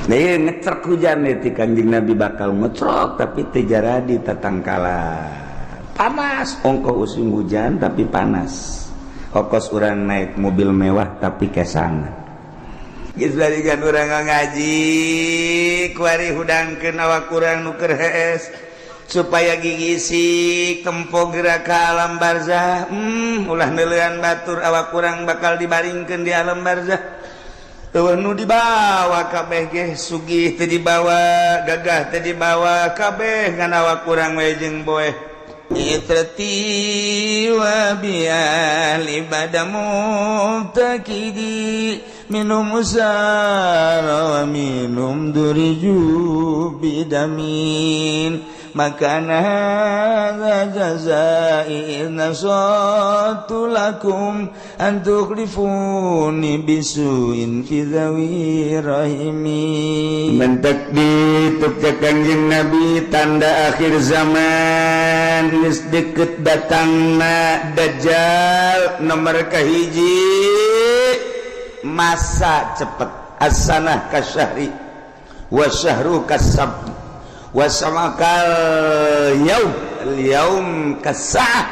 ngecerk hujan ti Kangjeng Nabi bakal ngecrok tapi tejaradi tatangkala panas ongko usim hujan tapi panas okos urang naik mobil mewah tapi kesangan geus balikan urang ngaji kuari hudangkeun awak urang nu keur hees supaya gigisik tempo gerak ka alam barzah ulah neulean batur awak urang bakal dibaringkeun di alam barzah. Nu dibawa kabeh ge sugih teu dibawa gagah teu dibawa kabeh ngan awak kurang we jeung boeh itrati wa bi'ali badamu takidi minum usara wa minum duriju bidamin makana hadza jazai nasatu lakum an tukhlifuni bisuin fi zawi rahimi mentek dituk Kangjeng Nabi tanda akhir zaman geus deukeut datangna dajjal nomor kahiji masa cepet as-sanah kasyahri wa syahru kasab wasamakal yaum kasah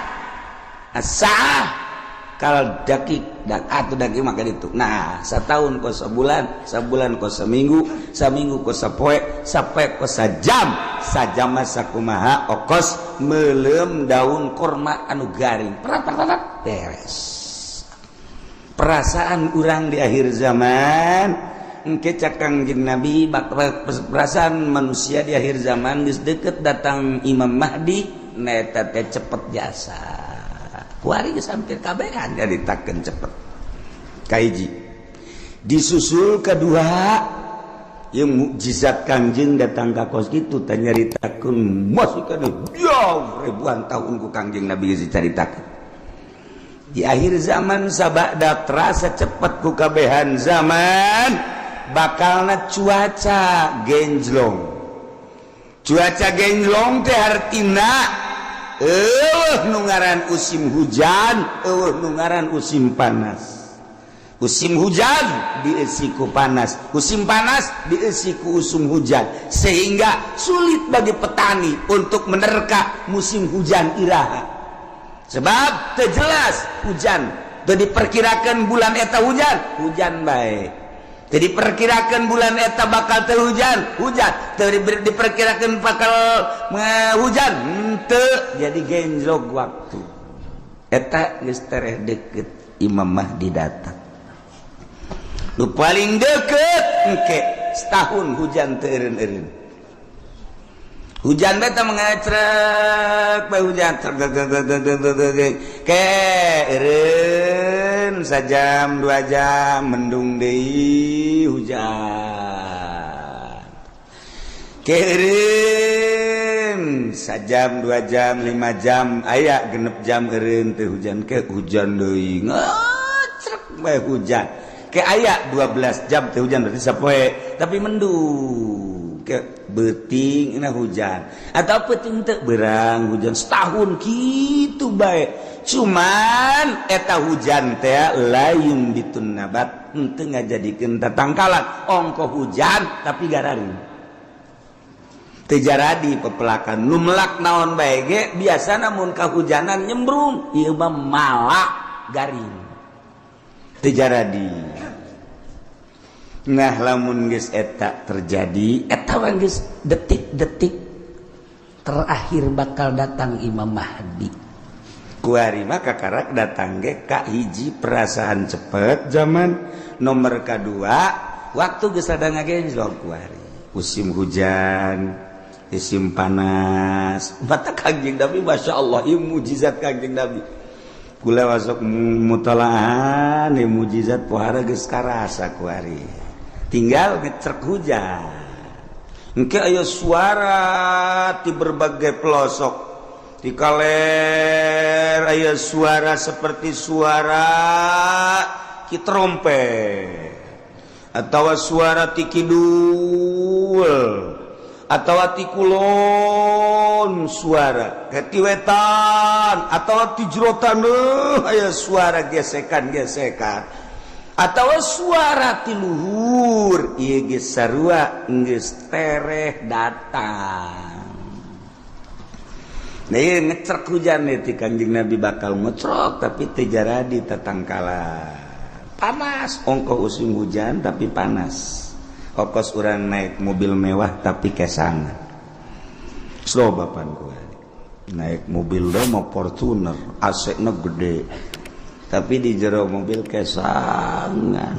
asah kal dakik dak atuh dakik maka ditu nah satahun ku sabulan sabulan ku saminggu saminggu ku sapoe sapoe ku sajam sajam sakumaha okos meuleum daun kurma anu garing prat beres perasaan urang di akhir zaman engke cak Kangjeng Nabi perasaan manusia di akhir zaman geus deukeut datang Imam Mahdi neta teh cepet jasa kuari geus hampir kabehan nyaritakeun cepet kahiji disusul kedua yang mukjizat Kangjeng datang ka kos kitu teh nyaritakeun masih kana ribuan tahun ku Kangjeng Nabi geus dicaritakeun di akhir zaman sabada terasa cepet ku kabehan zaman bakalna cuaca genjlong cuaca genjlong teh artina nu ngaran usim hujan nu ngaran usim panas usim hujan dieusi ku panas usim panas dieusi ku usum hujan sehingga sulit bagi petani untuk menerka musim hujan iraha sebab teu jelas hujan teu diperkirakan bulan eta hujan bae jadi perkirakan bulan eta bakal teu hujan teu diperkirakan bakal hujan teu jadi genjlog waktu eta geus tereh deukeut Imam Mahdi datang nu paling deukeut engke setahun hujan teu eureun-eureun hujan beta mengacrek bae hujan ke eureun sajam 2 jam mendung deui hujan keureun sajam 2 jam 5 jam aya genep jam eureun teh hujan ke hujan deui ngacrek bae hujan ke aya 12 jam teh hujan berarti sapoe tapi mendung ke beuting na hujan atau peuting teu beurang hujan setahun kitu bae cuman eta hujan teh layung bitun nabat henteu ngajadikeun tatangkalan ongko hujan tapi gararing teu jaradi pepelakan nu melak naon bae ge biasana mun kahujanan nyembrung ieu mah malak garing teu jaradi. Nah lamun geus eta terjadi eta geus detik-detik terakhir bakal datang Imam Mahdi kuari mah kakarak datang ge ka hiji perasaan cepet zaman nomor kadua waktu geus rada ngagenjlog kuari musim hujan musim panas mata Kangjeng Nabi masyaallah ieu mukjizat Kangjeng Nabi kula wasok mutalaahan ieu mukjizat pohara geus karasa kuari tinggal ngecerk hujan engke aya suara di berbagai pelosok di kaler aya suara seperti suara ki trompet atawa suara ti kidul atawa ti kulon suara ti wetan atawa ti jerotan aya suara gesekan-gesekan atau suara ti luhur ieu ge sarua geus tereh datang. Nah ieu ngecrek hujan ti Kanjeng Nabi bakal ngecrok tapi teu jaradi tatangkala. Panas ongkoh usum hujan tapi panas. Ongkos urang naik mobil mewah tapi kesangan. Slobapan ku naik mobil dah mau Fortuner, AC-na gede. Tapi di jero mobil kesangan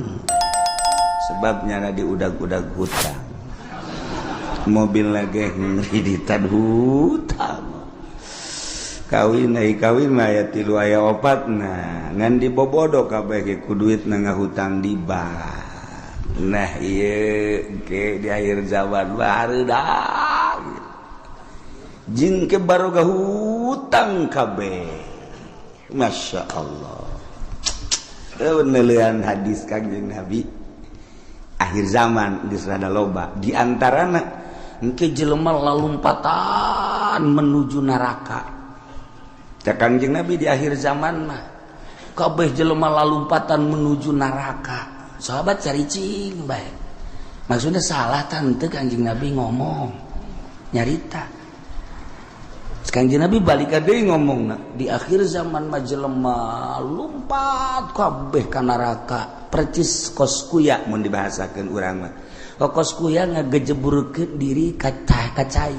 sebabnya di udag-udag hutang mobil lagi ngeriditan hutang kawin mah aya 3 aya 4 nah ngan dibobodo kabeh ge ku duit na ngahutang di bank. Nah ieu ke di akhir zaman baru dah jeung ke barokah hutang kabeh. Masya Allah. Penelian hadis Kanjeng Nabi akhir zaman geus rada loba di antarana engke jelema lalumpatan menuju neraka. Cak Kanjeng Nabi di akhir zaman mah kabeh jelema lalumpatan menuju neraka. Sahabat caricing bae. Maksudnya salah tante Kanjeng Nabi ngomong nyarita. Kanjeng Nabi balik deui ngomongna di akhir zaman mah jelema lumpat kabeh ka neraka percis kos kuya mun dibahasakeun urang mah. Kos kuya ngagejeburkeun diri ka cai.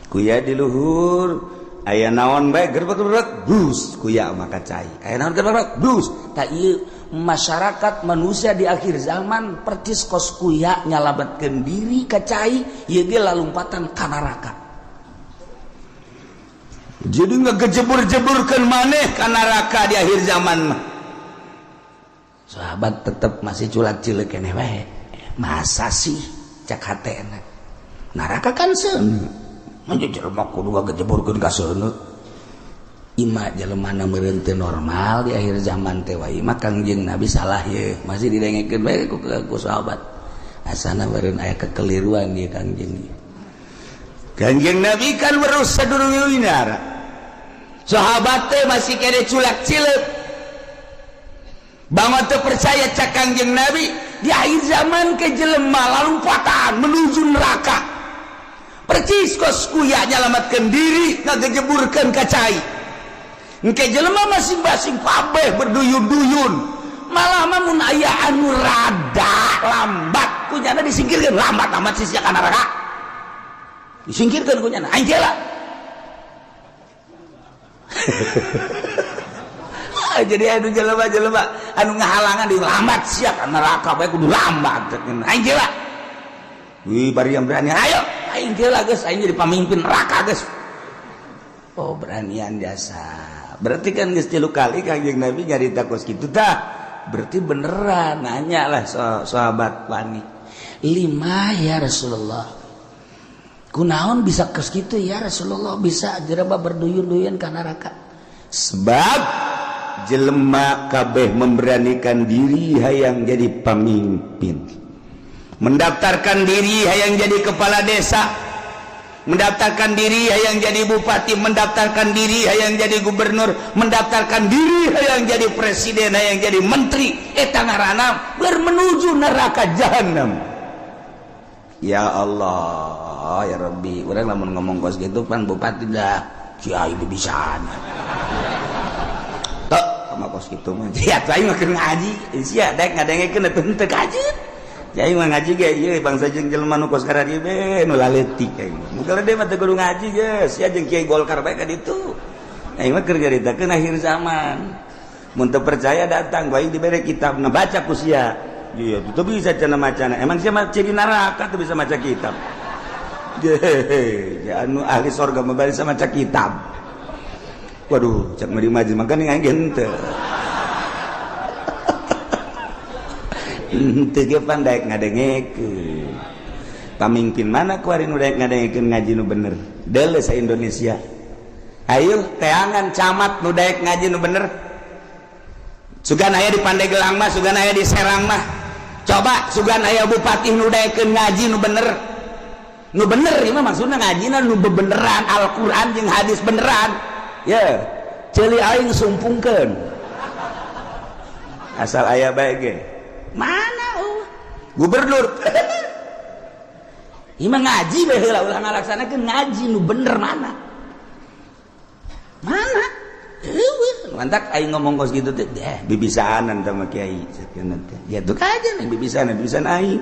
Kuya di luhur aya naon bae gerbek bus kuya mah ka cai. Aya naon gerbek bus. Tah ieu masyarakat manusia di akhir zaman percis kos kuya nyalametkeun diri ka cai ieu ge lalumpatan ka neraka. Jadi ngegejebur-jeburkan maneh ka neraka di akhir zaman mah. Sahabat tetep masih culak-cileuk keneh wae. Masa sih cak hatena. Neraka kan seuneu. Mun jelema kudu ngagejeburkeun ka seuneu. Ima jelemana meureun teu normal di akhir zaman teh wae mah Kangjeng Nabi salah ye. Masih didengekeun bae ku sahabat. Asana meureun aya kekeliruan ieu Kangjeng. Kanjeng Nabi kan weruh sadurungna sahabat teh masih kene culak-cileuk banget teu percaya cak Kanjeng Nabi di akhir zaman ke jelema lalumpatan menuju neraka percis kos kuya nyalametkeun diri ngagejeburkeun ka cai engke jelema masing-masing kabeh berduyun-duyun malah mun aya anu rada lambat kunyana disingkirkeun lambat sih ka neraka disingkirkeun kunyana anjeula. Jadi anu jelema-jelema anu ngahalangan di lambat sia ka neraka bae kudu lambat aing heula. Wih bari yang berani ayo aing heula geus aing jadi pamimpin neraka geus. Oh beranian biasa. Berarti kan geus 3 kali Kanjeng Nabi nyarita kos kitu tah. Berarti beneran nanya lah sahabat wani. 5 ya Rasulullah. Kunaon bisa kos kitu ya Rasulullah bisa jelema berduyun-duyun ka neraka. Sebab jelema kabeh memberanikan diri hayang jadi pemimpin. Mendaftarkan diri hayang jadi kepala desa. Mendaftarkan diri hayang jadi bupati, mendaftarkan diri hayang jadi gubernur, mendaftarkan diri hayang jadi presiden, hayang jadi menteri. Eta ngaranna bermenuju neraka jahanam. Ya Allah, ya Rabbi, urang lamun ngomong kos gitu pan bupati dah kiai dibisaan. Tok sama kos gitu mah. Sia aing mah keur ngaji, sia daek ngadengekeun teu kaji. Kiai mah ngaji ge ieu bangsa jeung jelema nu kos karari be nu laletik aing. Mungkin dia mah teu kudu ngaji geus, sia jeung kiai Golkar bae ka ditu. Aing mah keur nyaritakeun akhir zaman. Mun teu percaya datang bae dibere kitab baca ku sia. Iya, itu bisa cina macana. Emang siapa ciri neraka tuh bisa maca kitab? Ya anu ahli sorga membalik sama maca kitab. Waduh, cak meri maji makan yang gente. Teu ge pandai ngadengekeun. Pamimpin mana kuarin udah ngadengekeun ngaji nu bener? Deuleu sa Indonesia. Ayo teangan camat nu daek ngaji nu bener. Sugan aya di Pandeglang mah, sugan aya di Serang mah. Coba sugan aya bupati nu daekeun ngaji nu bener. Nu bener ieu mah maksudna ngajina nu bebeneran Al-Qur'an jeung hadis beneran. Ya, ceuli aing sumpungkeun. asal aya bae ge mana gubernur ieu mah ngaji bae heula ulah ngalaksanakeun ngaji nu bener mana mantap aing ngomong kos gitu teh bibisaanan sama kiai sakeun teh ya tuh aja nih bibisan aing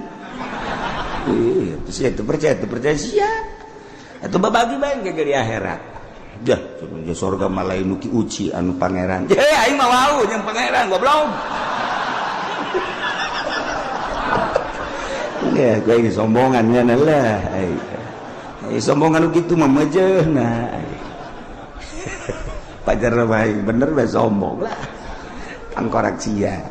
itu percaya sia atuh babagi bae ge di akhirat jah surga mah lain nu ki uci anu pangeran aing mah wau jeung pangeran goblok ya gue ini sombongannya lah sombongan gitu mah meujeuna pajar baik bener bae sombong lah pangkorak sia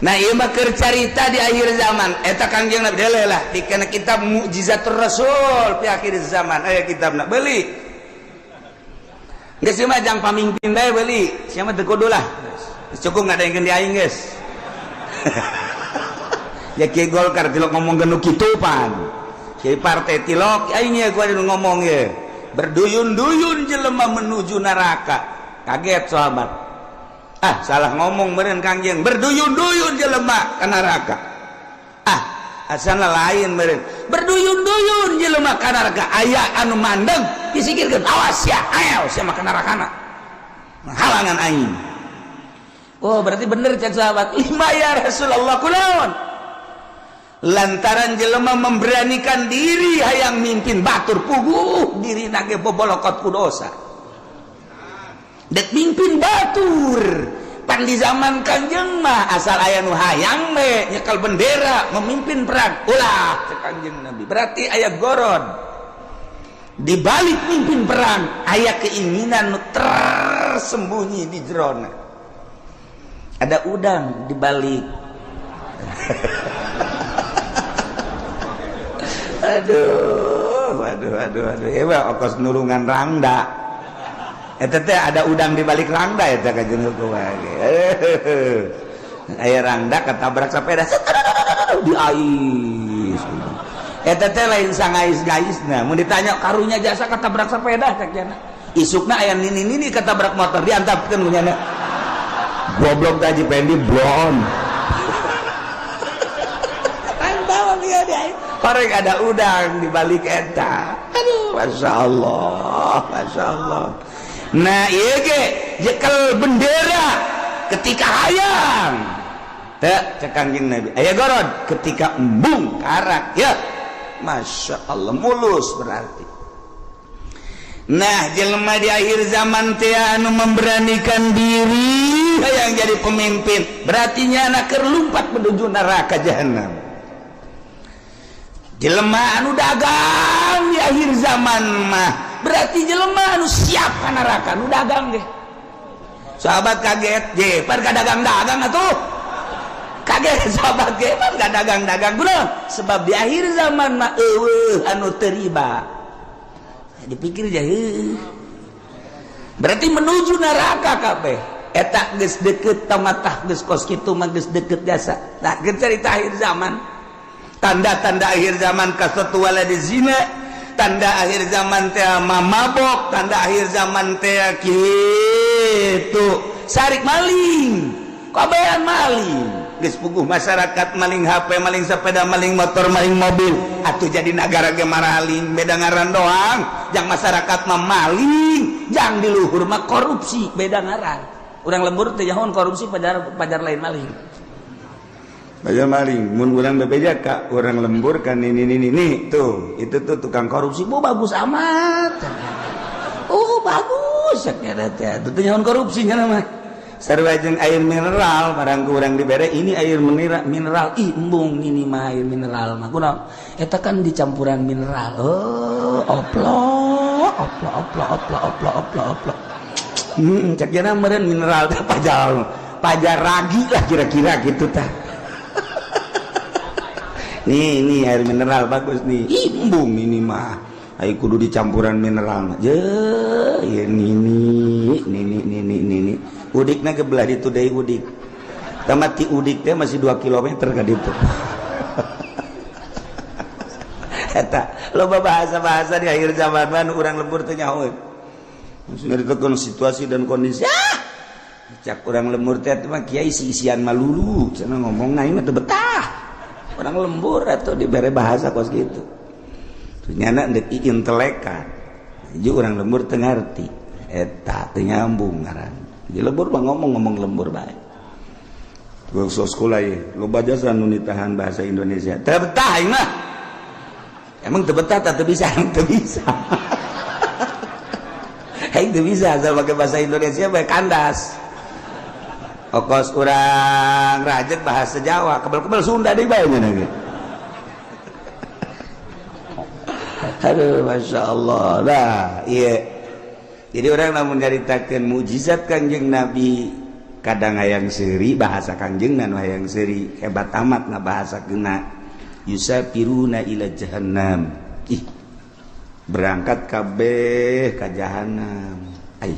nah ieu mah keur carita di akhir zaman eta Kangjeng Nabi deuleh lah dikana kitab Mukjizatur Rasul di akhir zaman aya kitabna beuli geus mah jang pamimpin bae beuli sia mah teu kudu lah cukup ngadaengkeun di aing geus ya Kiai Golkar tilok ngomong genu kitu pan Kiai partai tilok aing ya gua ngomong ye berduyun-duyun jelema menuju neraka kaget sahabat salah ngomong meureun Kangjeng berduyun-duyun jelema ka neraka asana lain meureun berduyun-duyun jelema ka neraka aya anu mandeg disikirkeun awas ya ayo sia mah ka nerakana halangan aing oh berarti bener cek sahabat lima ya Rasulullah kunaon lantaran jelema memberanikan diri hayang mimpin batur puguh diri nage bobolokot ku dosa dek mimpin batur pan di zaman Kangjeng mah asal aya nu hayang me nyekel bendera memimpin perang ulah cek Kangjeng Nabi berarti aya goron di balik mimpin perang aya keinginan nu tersembunyi di jerona ada udang di balik aduh ya ongkos nulungan rangda eta teh ada udang di balik rangda eta ka jeung kumaha aya rangda katabrak sepeda di ais eta teh lain sangais-gaisna mun ditanya karunya jasa katabrak sepeda sakjana isukna aya nini katabrak motor diantapkeun munyana goblok taji pendi blon korek ada udang di balik eta aduh masya Allah nah iya ge jekel bendera ketika hayang teh cek Kangjeng Nabi aya goron ketika embung karak ya masya Allah mulus berarti nah jelema di akhir zaman teh anu memberanikan diri hayang jadi pemimpin berarti nyana keur lumpat menuju neraka jahanam jelema anu dagang di akhir zaman mah berarti jelema anu siap ka neraka anu dagang ge sahabat kaget je pan ka dagang-dagang atuh kaget sahabat ge pan ka dagang-dagang kunaon sebab di akhir zaman mah eueuh anu teu riba dipikir je berarti menuju neraka kabeh eta geus deukeut tamatah geus kos kitu mah geus deukeut jasa nah geus cerita akhir zaman tanda-tanda akhir zaman kasatu waladi zina tanda akhir zaman teh mabok tanda akhir zaman teh kitu sarik maling kabehan maling geus puguh masyarakat maling HP maling sepeda maling motor maling mobil atuh jadi negara ge maraling beda ngaran doang jang masyarakat mah maling jang di luhur mah korupsi beda ngaran urang lembur teh nyahoan korupsi pajar lain maling Baja maling, mun urang bebeja ka urang lembur kan ini tuh, itu tuh tukang korupsi, bagus amat. Oh bagus, saknya teh. Tuh nyaon korupsi nya mah. Sarua jeung air mineral, barang urang dibere ini air mineral, ih embung ini mah air mineral mah. Kunaon? Eta kan dicampuran mineral. Oh, oplok. Cak jana meureun mineral teh pajar ragi lah kira-kira gitu tah. Nih air mineral bagus nih embung ini mah ayo kudu dicampuran mineral je ya ini udikna gebelah ditu deui udik tamati udik teh masih 2 kilometer ka ditu eta loba bahasa-bahasa di akhir zaman urang lembur teh nyaho maksudnya ditekan situasi dan kondisi cak urang lembur teh mah kiai isian malulu cenah ngomongna ieu mah teu betah urang lembur atuh dibere bahasa kos kitu ternyata dek intelekan jeung urang lembur teu ngarti eta teu nyambung ngaran di lembur mah ngomong lembur bae gua sekolah ieu loba jasa nu nitahan bahasa Indonesia teu betah ieu mah emang teu betah teu bisa teu bisa teu bisa asal pakai bahasa Indonesia bae kandas okos urang rajet bahasa Jawa kebel-kebel Sunda deui bae nya ge aduh masya Allah lah iya jadi orang namun nyaritakeun mujizat Kangjeng Nabi kadang hayang seuri bahasa Kangjengna nu hayang seuri hebat amat ngabahasakeunna yusafiruna ila jahannam ih berangkat kabeh ka jahanam ai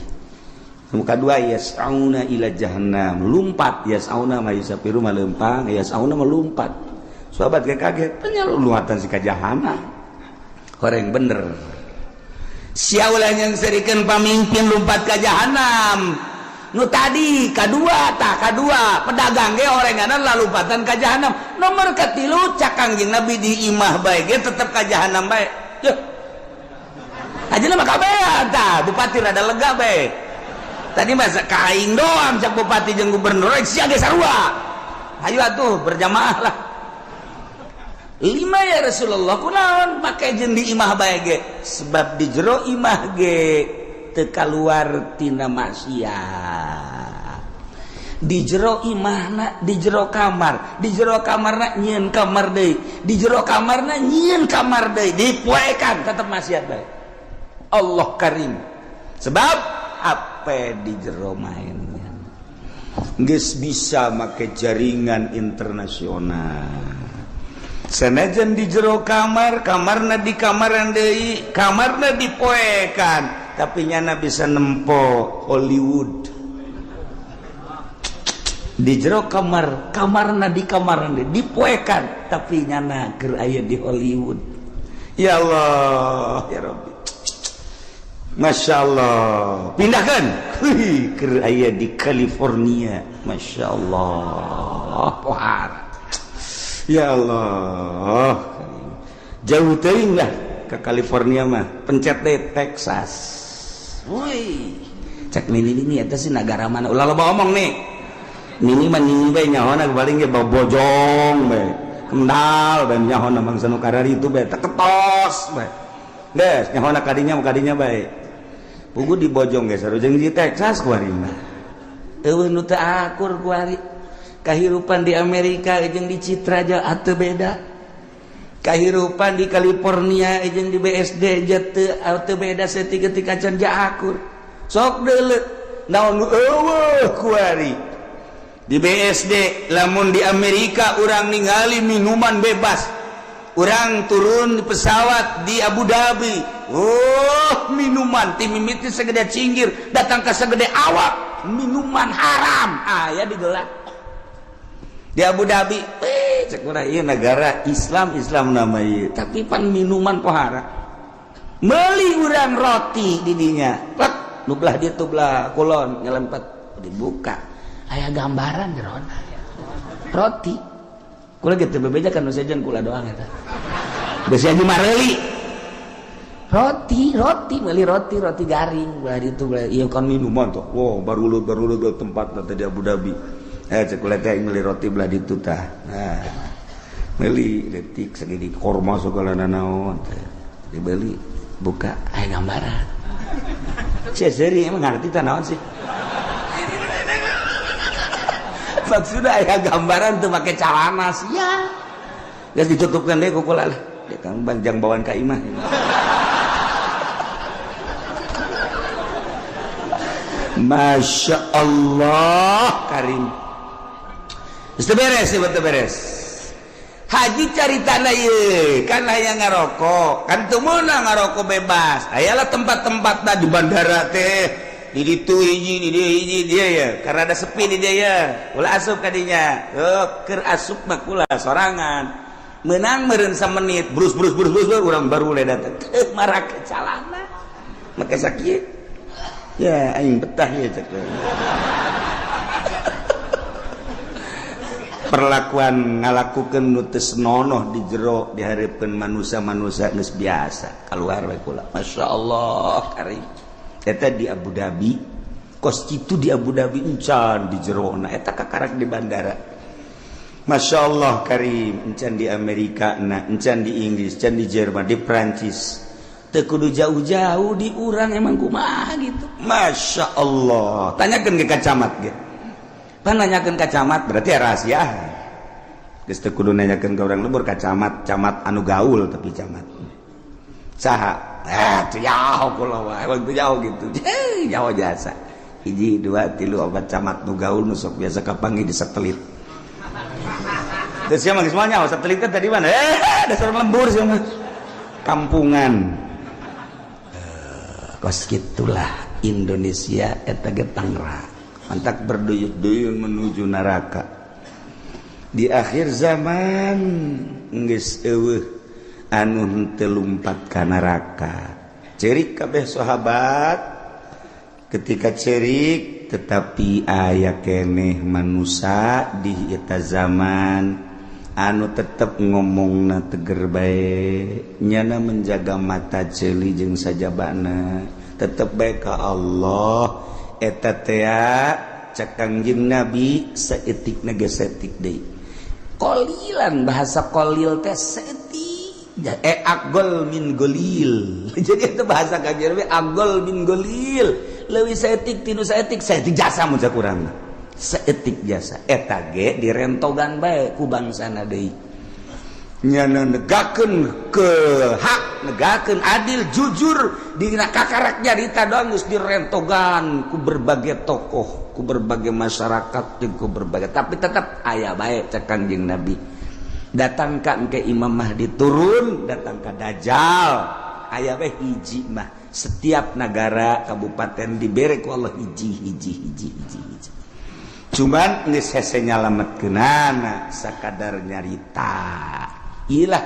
muka dua yas'auna ila jahannam lumpat yas'auna mah yusafiru mah leumpang yas'auna mah lumpat sahabat kaget penyaluatan si ka jahanam horeng bener sia ulah yang serikeun pamimpin lumpat ka jahanam nu tadi kadua pedagang ge orengana lalumpatan ka jahanam nomor katilu cak Kangjeng Nabi di imah bae ge tetep ka jahanam bae yeuh ajeuna mah kabehan tah bupati rada lega bae tadi masa kaing doang cak bupati jeung gubernur sia ge sarua ayo atuh berjamaah lah 5 ya Rasulullah kunaon make jeung di imah bae ge sebab di jero imah ge teu kaluar tina maksiat di jero imahna di jero kamarna nyieun kamar deui di jero kamarna nyieun kamar deui dipoekan tetep maksiat bae Allah Karim sebab apa di jero mainnya geus bisa make jaringan internasional sanajan di jero kamarna di kamaran deui kamarna dipoekan tapi nyana bisa nempo Hollywood di jero kamarna di kamaran deui dipoekan tapi nyana keur aya di Hollywood ya Allah ya Rabbi Masya Allah pindahkan keur aya di California Masya Allah pohar ya Allah jauh teuing lah ke California mah pencet deh Texas woi cek ini eta sih negara mana ulah loba omong nih ini mah nini bae nyahona paling ge bojong bae kendal bae nyahona mangsa nu karari itu bae teketos bae des nyahona kadinya bae pugu di bojong ge sarujeng di Texas kuari mah eueuh nu teu akur kuari kahirupan di Amerika jeung di Citra aja atuh beda kahirupan di California jeung di BSD aja teu beda saeutik-eutik can akur sok deuleu naon nu eueuh kuari di BSD lamun di Amerika urang ningali minuman bebas urang turun di pesawat di Abu Dhabi minuman ti mimiti segede cinggir datang ke segede awak minuman haram aya digelar di Abu Dhabi cek urang ieu negara Islam nama ieu tapi pan minuman pohara meuli urang roti di dinya plek nu belah dieu belah kulon nyelempet dibuka aya gambaran jerona roti kula gitu bebejakan nu sejen kula doang eta geus aja mareuli roti meuli roti garing belah ditu belah ieu kan minuman tuh wow barulut tempat teh di Abu Dhabi cek kula teh meuli roti belah ditu tah nah meuli detik segini korma segala naon teh dibeli buka aya gambaran sia seuri emang ngarti teh naon sih maksudnya aya gambaran tuh pakai celana sia geus ditutupkeun deui ku kula lah dia kan banjang bawaan ka imah Masya Allah Karim geus teu beres haji caritana ieu kan aya ngarokok kan teu meunang ngarokok bebas ayalah tempat-tempatna di bandara teh di ditu hiji dia ya karena ada sepi di dia ya ulah asup ka dinya keur asup mah kula sorangan meunang meureun samenit brus urang baru le datang marak calana make sakieu ya aing betah ya cek perlakuan ngalakukeun nu teu senonoh di jero dihareupeun manusia-manusia geus biasa kaluar we kula masyaallah karim eta di Abu Dhabi kos kitu di Abu Dhabi encan di jerona eta kakarak di bandara masyaallah karim encan di Amerika na encan di Inggris encan di Jerman di Prancis teu kudu jauh-jauh di urang emang kumaha gitu masyaallah tanyakeun ke kacamat ge pan nanyakeun ka camat berarti rahasia geus teu kudu nanyakeun ka urang lembur ka camat anu gaul tapi camat saha teu jauh kula wae waktu jauh gitu jauh jasa 1 2 3 4 camat nu gaul nu sok biasa kapanggih di satelit terus sia mah geus moal nyaho satelit kan tadi mana dasar lembur sia mah kampungan kos kitulah Indonesia eta ge Tangerang mantak berduyun-duyun menuju neraka di akhir zaman geus eueuh anu henteu lumpat ka neraka ceurik kabeh sahabat ketika ceurik tetapi aya keneh manusia di eta zaman anu tetep ngomongna teger bae nyana menjaga mata ceuli jeung sajabana tetep bae ka Allah eta teh cek Kangjeng Nabi saeutik ge saeutik deui qalilan bahasa qalil teh saeutik aqol min golil jadi itu bahasa Kangjeng Nabi aqol min golil leuwih saeutik tinu saeutik jasa mun cak urang mah saeutik jasa eta ge direntogan bae ku bangsana deui nyana negakeun ke hak negakeun adil jujur dina kakarak nyarita doang geus direntogan ku berbagai tokoh ku berbagai masyarakat ku berbagai tapi tetap aya bae cek Kangjeng Nabi datang ka engke Imam Mahdi turun datang ka Dajjal aya bae hiji mah setiap negara kabupaten dibere ku Allah hiji cuman geus hese nyalametkeunana sakadar nyarita ilah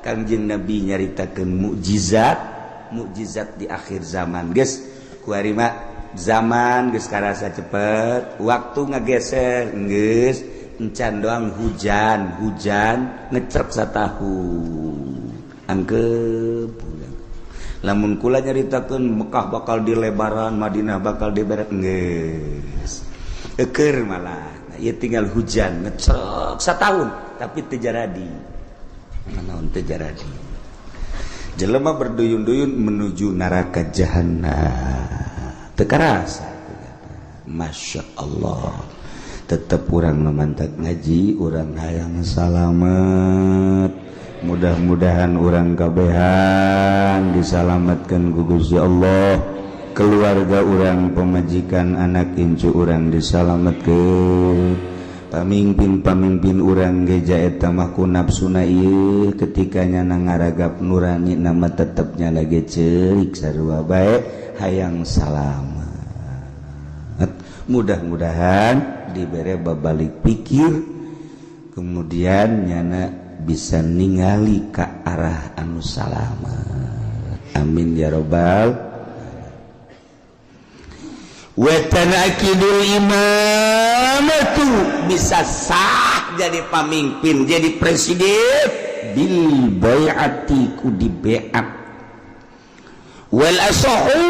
Kangjeng Nabi nyaritakeun mukjizat di akhir zaman geus kuari mah zaman geus karasa cepet waktu ngageser geus encan doang hujan ngecrek satahun angkep lamun kula nyaritakeun Mekah bakal dilebaran Madinah bakal diberet geus eukeur malah ieu tinggal hujan ngecrek satahun tapi teu jaradi naon teu jaradi jelema berduyun-duyun menuju neraka jahanam teu karasa Masya Allah tetep urang mantak ngaji urang hayang salamet mudah-mudahan urang kabehan disalametkeun ku Gusti Allah keluarga urang pemajikan anak incu urang disalametkeun pamimpin urang geja eta mah ku nafsuna ieu ketika nyana ngaragap nurani nama tetepnya lagi ceurik sarua bae hayang salamet mudah-mudahan dibere babalik pikir kemudian nyana bisa ningali ka arah anu salamet amin ya rabbal wa tanakidul imamatu bisa sah jadi pamimpin jadi presiden bil bai'ati ku di bai'at wal asahu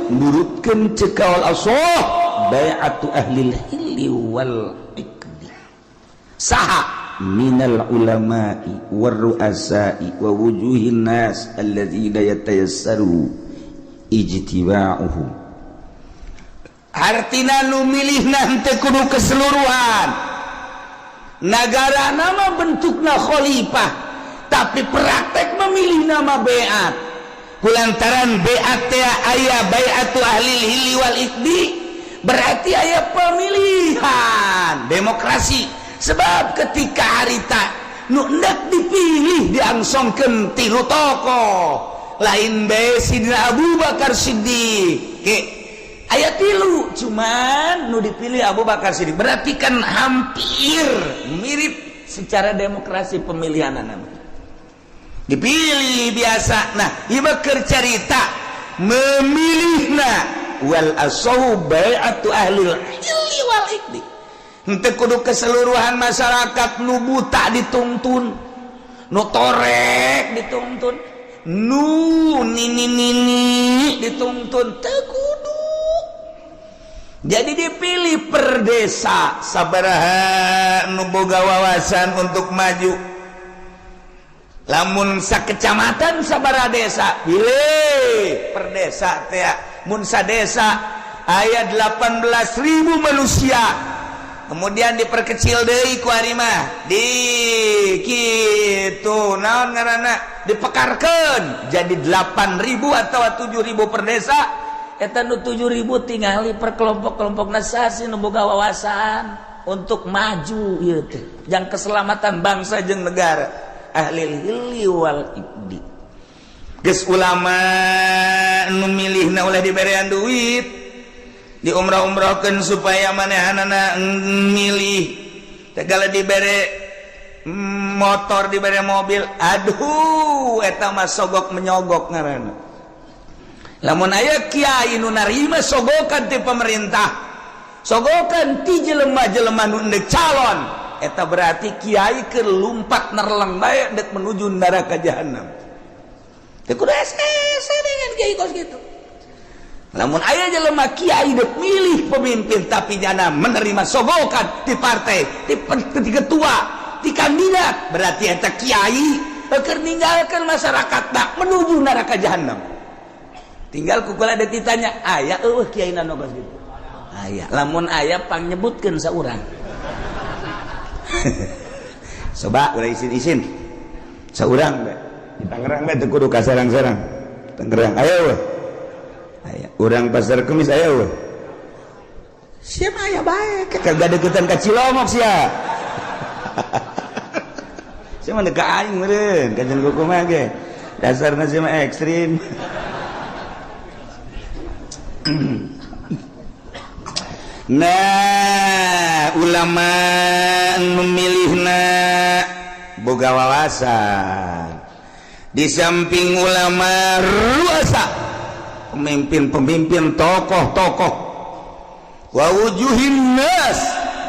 nurutkeun cekal asah bai'atu ahlil hilli wal iqdi saha minal ulama'i war ru'asa'i wa wujuhin nas alladzina yatayassaru ijtiba'uhum artina nu milihna teu kudu keseluruhan nagara nama bentukna khalifah tapi praktek memilih nama bai'at kulantaran bai'at teh aya bai'atu ahlil hilli wal iqdi berarti aya pemilihan demokrasi sebab ketika harita nu hendak dipilih diangsongkeun 3 tokoh lain bae Sidina Abu Bakar Siddiq ayat 3 cuman nu dipilih Abu Bakar Siddiq berarti kan hampir mirip secara demokrasi pemilihan nama dipilih biasa nah ieu keur carita memilihna wal asahu bai'atu ahlil hilli wal iqdi henteu kudu keseluruhan masyarakat nu buta dituntun, nu torek dituntun, nu nini dituntun, teu kudu. Jadi dipilih per desa sabaraha nu boga wawasan untuk maju. Lamun sakecamatan sabaraha desa pilih per desa teh mun sadesa aya 18.000 manusia. Kemudian diperkecil deui ku ari mah di kitu naon ngaranna dipekarkeun jadi 8.000 atau 7.000 per desa. Eta nu 7.000 tingali per kelompok-kelompok nasasi nu boga wawasan untuk maju ieu teh jang keselamatan bangsa jeung negara. Ahlil hilli wal ibdi geus ulama nu milihna ulah diberean duit di umrah-umrahkeun supaya manehanana milih tegala dibere motor dibere mobil aduh eta mah sogok menyogok ngaranna. Lamun aya kiai nu narima sogokan ti pemerintah sogokan ti jelema-jelema nu endek calon eta berarti kiai keur lumpat nerlang bae dek menuju neraka jahanam. Teu kudu ese dengan kiai kos kitu. Lamun aya jelema kiai dek milih pemimpin tapi jana menerima sogokan ti partai, ti ketua, ti kandidat, berarti eta kiai keur ninggalkeun masyarakat dak menuju neraka jahanam. Tinggal kukula ada ditanya, aya eueuh kiai nu kos kitu. Aya, lamun aya pang nyebutkeun saurang. Coba udah isin seorang di Tangerang teh kudu kasarang-sarang Tangerang ayo urang pasar Kemis ayo siapa aya bae kagak deketan ka Cilomok sia sia mah ka aing meureun kajen kuku mah ge dasarna sia mah ekstrim. Nah ulama memilihna boga wawasan di samping ulama ruasa pemimpin-pemimpin tokoh-tokoh wa wujuhin nas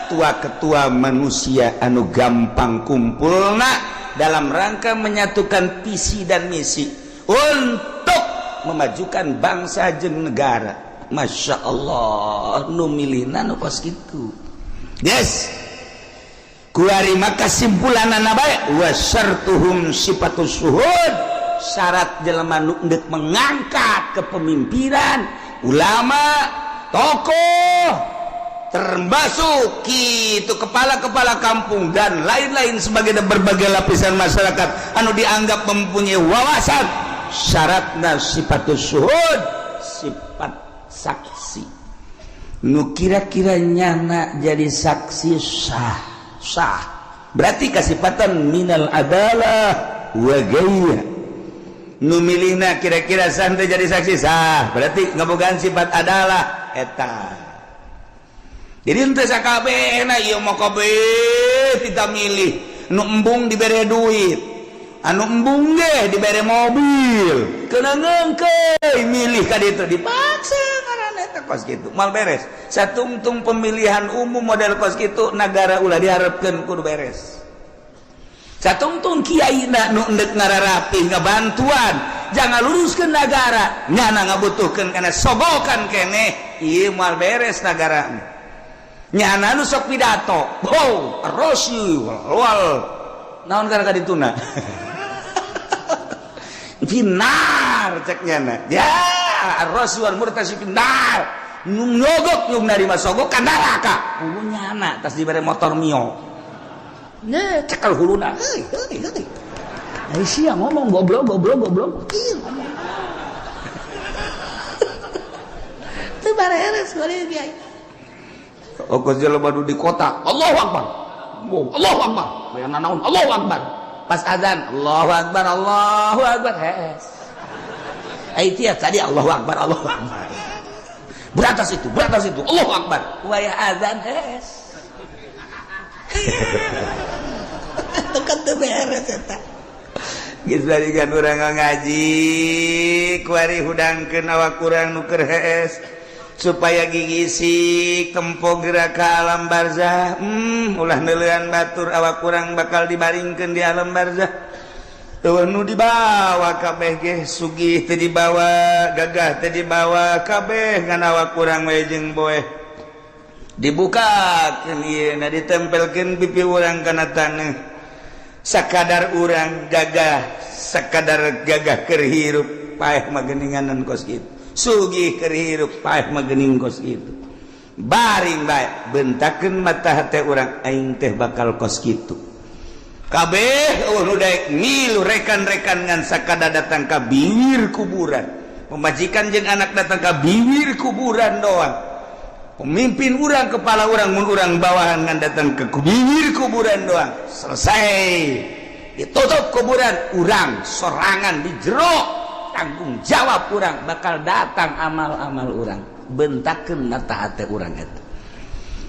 tua ketua manusia anu gampang kumpulna dalam rangka menyatukan visi dan misi untuk memajukan bangsa jeung negara. Masya Allah nu milihna nu kos kitu yes kuari maka simpulanana bae wa syartuhum sifatus syuhud syarat jelema nu endek mengangkat kepemimpinan ulama tokoh termasuk kitu kepala-kepala kampung dan lain-lain sebagai berbagai lapisan masyarakat anu dianggap mempunyai wawasan syaratna sifatus syuhud sifat saksi nu kira-kira nyana jadi saksi sah berarti kasifatan minal adalah wa gaya nu milihna kira-kira sah jadi saksi sah berarti ngabogaan sifat adalah eta jadi henteu sakabehna ieu mah kabeh tidak milih nu embung dibere duit anu embung ge dibere mobil keuna ngengkeuy milih ka ditu dipaksa ngaranna eta kos kitu mal beres satungtung pemilihan umum model kos kitu nagara ulah diharapkeun kudu beres satungtung kiaina nu endek ngararapih ngabantuan jangan luruskeun nagara nyana ngabutuhkeun kana sogokan keneh ieu mal beres nagara nyana nu sok pidato rosyu wal naon kana ka dituna finar ceknya ya rasul murtasi finar nyogok nyung narima sogok ka neraka punya anak tas dibere motor mio ne cekal huluna heuy ai sia ngomong goblok ieu ngomong teu bareres bari dia okos jelema di kota Allahu akbar bayana naon Allahu akbar pas azan Allahu akbar hees ai tiap tadi Allahu akbar beratas itu Allahu akbar waya azan hees tekan teu beres eta geus balikan urang ngaji kuari hudangkeun awak urang nu keur hees supaya gigisi tempo gerak ke alam barzah. Ulah neulean batur awak kurang bakal dibaringkeun di alam barzah. Teu nu dibawa kabeh ge sugih teu dibawa, gagah teu dibawa, kabeh ngan awak kurang we jeung boeh. Dibukakeun ieu na ditempelkeun pipi urang kana taneuh. Sakadar urang gagah, sakadar gagah keur hirup paeh mah geuninganan kos kitu. Sugih keur hirup paeh mah geuning kos kitu. Baring bae bentakeun mata hate urang aing teh bakal kos kitu. Kabeh nu daek ngilu rekan-rekan ngan sakada datang ka bibir kuburan. Pemajikan jeung anak datang ka bibir kuburan doang. Pemimpin urang, kepala urang, mun urang bawahan ngan datang ke bibir kuburan doang. Selesai. Ditutup kuburan, urang sorangan di jero. Tanggung jawab urang bakal datang amal-amal urang. Bentakeun mata hate urang eta.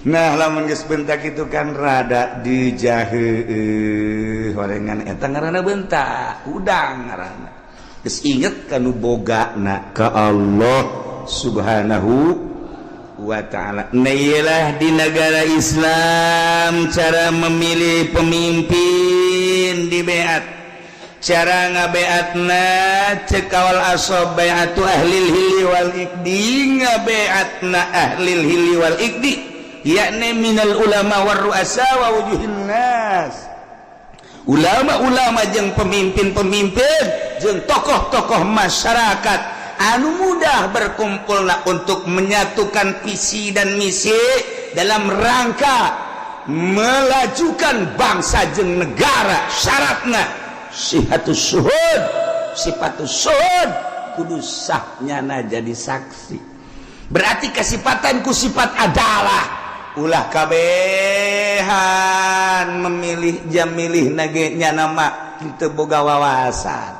Nah, lamun geus bentak itu kan rada dijaheueuh horengan eta ngaranna bentak, udang ngaranna. Geus inget kanu bogana ka Allah Subhanahu wa ta'ala. Nailah di negara Islam cara memilih pemimpin di beat. Cara ngabeatna cekawal asob bai'atu ahlil hilli wal iqdi, ngabeatna ahlil hilli wal iqdi yakni minal ulama war ru'asa wa wujuhin nas. Ulama-ulama jeung pemimpin-pemimpin jeung tokoh-tokoh masyarakat anu mudah berkumpulna untuk menyatukan visi dan misi dalam rangka melajukan bangsa jeung negara. Syaratna sifatus syuhud kudu sahnyana jadi saksi. Berarti kesifatan ku sifat adalah ulah kabehan memilih jam milih nage nya nama henteu boga wawasan.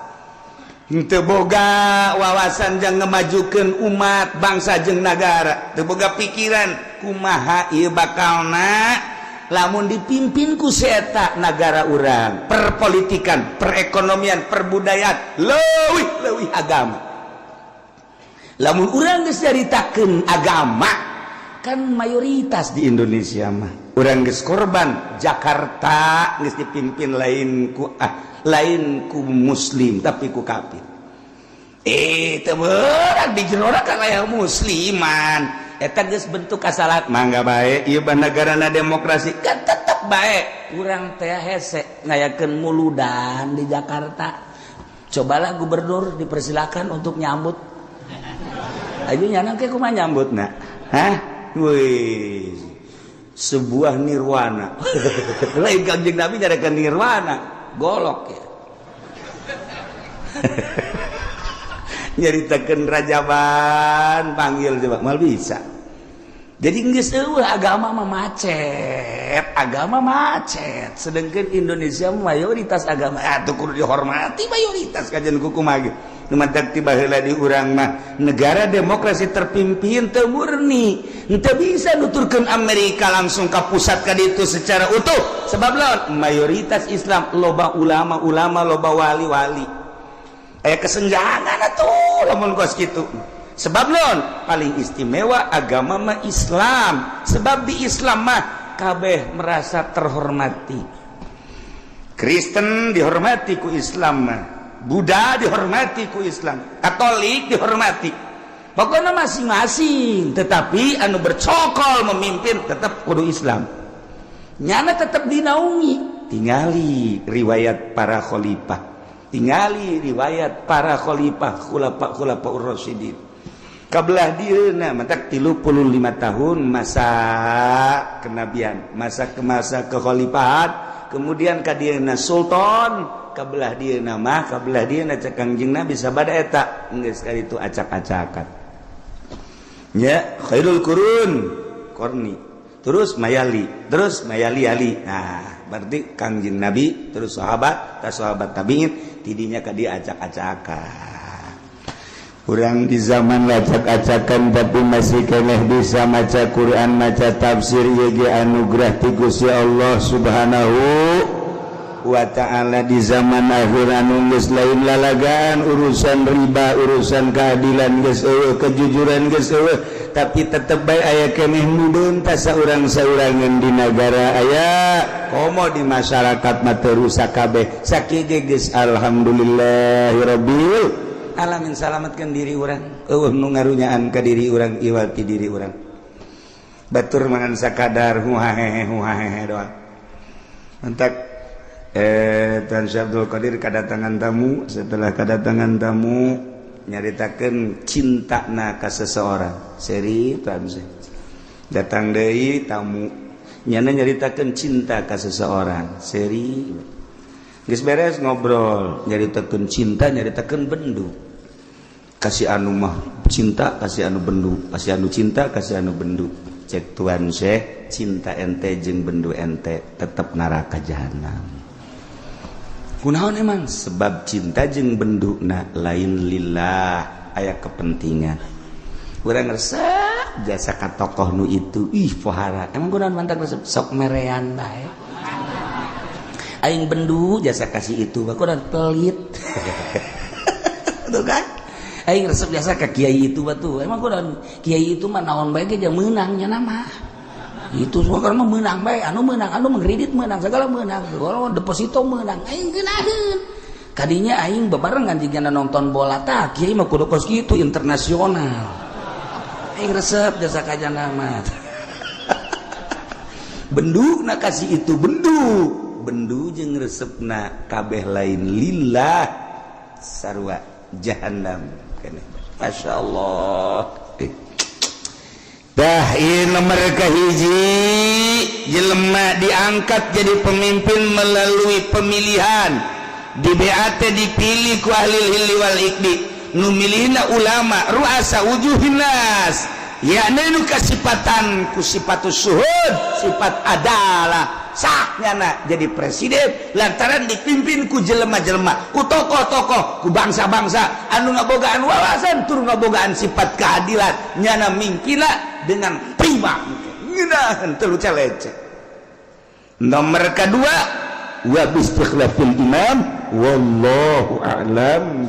Henteu boga wawasan jang ngemajukeun umat bangsa jeung nagara. Teu boga pikiran kumaha ieu bakalna lamun dipimpin ku eta nagara urang, perpolitikan, perekonomian, perbudayaan, leuwih agama. Lamun urang geus nyaritakeun agama, kan mayoritas di Indonesia mah urang geus korban. Jakarta geus dipimpin lain ku muslim tapi ku kafir. Teu beurang di jero kan aya musliman. Eta geus bentuk kasalat mangga bae ieu mah nagarana demokrasi kan tetep bae. Urang teh hese ngayakeun muludan di Jakarta. Cobalah gubernur dipersilakan untuk nyambut. Ayo nyanang ke kumaha nyambutna? Hah? Wih. Sebuah nirwana. Lain Kangjeng Nabi nyarekeun nirwana, golok ya. Nyaritakeun rajaban panggil coba mal bisa. Jadi geus eueuh agama mah macet, sedengkeun Indonesia mayoritas agama atuh kudu dihormati mayoritas kajian kumaha ge. Numantak tiba heula di urang mah negara demokrasi terpimpin teu murni, henteu bisa nuturkeun Amerika langsung ka pusat ka ditu secara utuh. Sebab lawan mayoritas Islam, loba ulama-ulama, loba wali-wali. Aya kesenjangan atuh lamun kos kitu. Sebab lawan paling istimewa agama mah Islam. Sebab di Islam mah kabeh merasa terhormati. Kristen dihormati ku Islam mah. Buddha dihormati ku Islam, Katolik dihormati. Pokoknya masing-masing, tetapi anu bercokol memimpin tetap kudu Islam. Nyana tetap dinaungi. Tingali riwayat para khalifah, tingali riwayat para khalifah khulafa ur-rasyidin. Kabelah dieuna matak 35 tahun masa kenabian, masa kekhalifahan, kemudian kadieuna sultan. Kabelah dia nama, kabelah dia cek Kangjeng Nabi sabada eta geus kali itu acak-acakan. Ya, khairul qurun qarni. Terus mayali ali. Nah, berarti Kangjeng Nabi terus sahabat tabi'in tidinya ka dia acak-acakan. Urang di zaman acak-acakan tapi masih keneh bisa maca Quran, maca tafsir ieu ge anugerah ti Gusti Allah Subhanahu wa ta'ala. Di zaman akhir anu geus lain lalagaan, urusan riba, urusan keadilan geus eueuh, kejujuran geus eueuh, tapi tetep baik aya keneh mudun tasa urang-saurangan di negara aya komo di masyarakat mah teu rusak kabeh sakieu geus alhamdulillahirabbil alamin salametkeun diri urang eueuh nu ngarunyaan ka diri urang iwal ti diri urang batur mangan sakadar huhahehe doang mantak Tuan Syekh Abdul Qadir kedatangan tamu setelah kedatangan tamu nyaritakeun cintana ka seseorang seri Tuan Syekh datang deui tamu nyana nyaritakeun cinta ka seseorang seri geus beres ngobrol nyaritakeun cinta nyaritakeun bendu kasih anu mah cinta kasih anu bendu kasih anu cinta kasih anu bendu cek Tuan Syekh cinta ente jeung bendu ente tetep neraka jahanam. Kunaon emang sebab cinta jeung benduna lain lillah aya kepentingan urang resep jasa ka tokoh nu itu pohara emang kunaon mantak resep sok merean bae aing bendu jasa kasih itu kunaon pelit tuh kan aing resep jasa ka kiai itu batu emang kunaon kiai itu mah naon bae ge jeung meunangnya nama itu semua mah menang bae anu mengkredit menang segala menang kalau deposito menang aing geunaheun kadinya aing bebarengan jigana nonton bola tah kieu mah kudu kos kitu internasional aing resep jasa kajana mah benduna kasih itu bendu jeung resepna kabeh lain lillah sarua jahannam keneh masyaallah dah ini nomor kahiji jelema diangkat jadi pemimpin melalui pemilihan di BAT dipilih ku ahli hilli wal ikdi nu milihna ulama ruasa wujuhin nas yakni nu kasipatan ku sipatus suhud sifat adalah saknyana jadi presiden lantaran dipimpin ku jelema-jelema ku tokoh-tokoh ku bangsa-bangsa anu ngabogaan wawasan tur ngabogaan sifat keadilan nyana mingkina dengan prima ngeunaheun teu leceh. Nomor kedua wa bi istikhlafil imam wallahu a'lam.